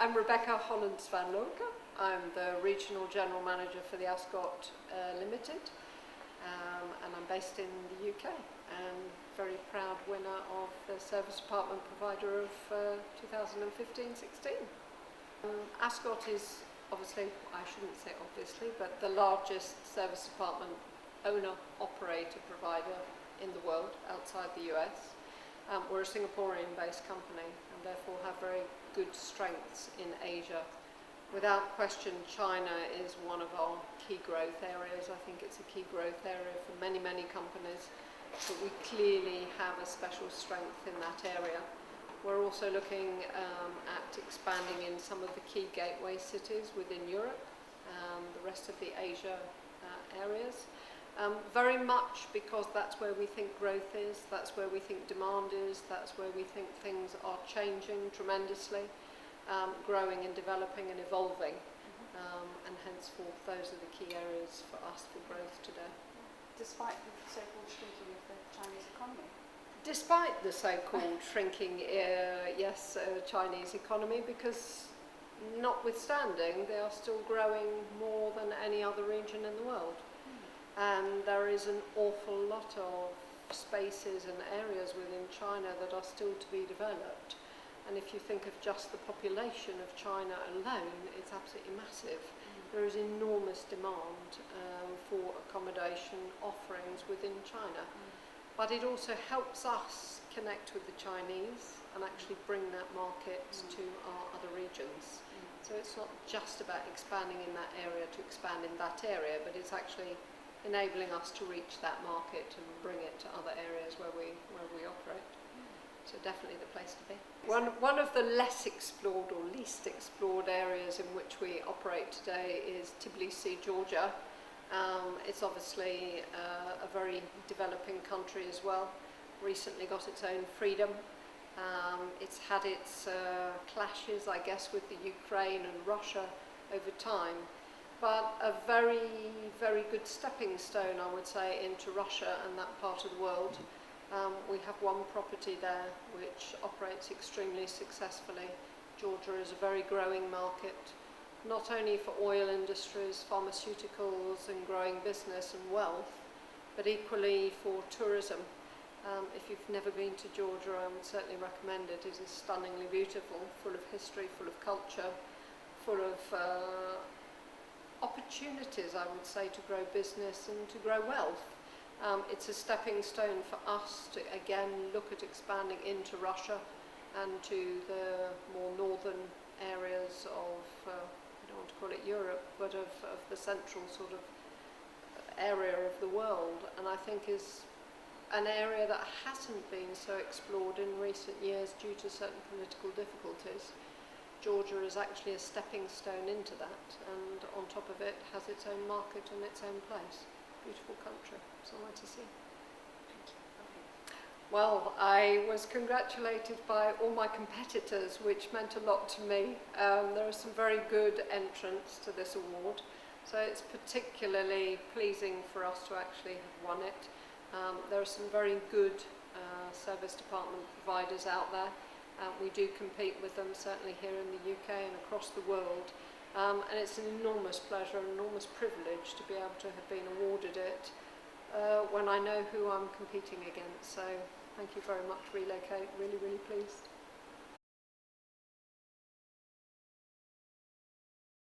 I'm Rebecca Hollants Van Loocke. I'm the Regional General Manager for the Ascott Limited, and I'm based in the UK and very proud winner of the Service Department Provider of 2015-16. Ascott is obviously, I shouldn't say obviously, but the largest service department owner, operator, provider in the world outside the US. We're a Singaporean based company and therefore have very good strengths in Asia. Without question, China is one of our key growth areas. I think it's a key growth area for many, many companies, but we clearly have a special strength in that area. We're also looking at expanding in some of the key gateway cities within Europe, the rest of the Asia areas. Very much because that's where we think growth is, that's where we think demand is, that's where we think things are changing tremendously, growing and developing and evolving, and henceforth those are the key areas for us for growth today. Despite the so-called shrinking of the Chinese economy? Despite the so-called shrinking, Chinese economy, because notwithstanding, they are still growing more than any other region in the world. And there is an awful lot of spaces and areas within China that are still to be developed. And if you think of just the population of China alone, it's absolutely massive. There is enormous demand for accommodation offerings within China. But it also helps us connect with the Chinese and actually bring that market to our other regions. So it's not just about expanding in that area to expand in that area, but it's actually enabling us to reach that market and bring it to other areas where we operate. So definitely the place to be. One of the less explored or least explored areas in which we operate today is Tbilisi, Georgia. It's obviously a very developing country as well. Recently got its own freedom. It's had its clashes, I guess, with the Ukraine and Russia over time. But a very, very good stepping stone, I would say, into Russia and that part of the world. We have one property there which operates extremely successfully. Georgia is a very growing market, not only for oil industries, pharmaceuticals and growing business and wealth, but equally for tourism. If you've never been to Georgia, I would certainly recommend it. It is stunningly beautiful, full of history, full of culture, full of opportunities, I would say, to grow business and to grow wealth. It's a stepping stone for us to again look at expanding into Russia and to the more northern areas of, I don't want to call it Europe, but of the central sort of area of the world, and I think is an area that hasn't been so explored in recent years due to certain political difficulties. Georgia is actually a stepping stone into that, and on top of it has its own market and its own place. Beautiful country, somewhere to see. Well, I was congratulated by all my competitors, which meant a lot to me. There are some very good entrants to this award, so it's particularly pleasing for us to actually have won it. There are some very good service department providers out there. We do compete with them, certainly here in the UK and across the world. And it's an enormous pleasure, an enormous privilege to be able to have been awarded it when I know who I'm competing against. So thank you very much, Relocate. Really, really pleased.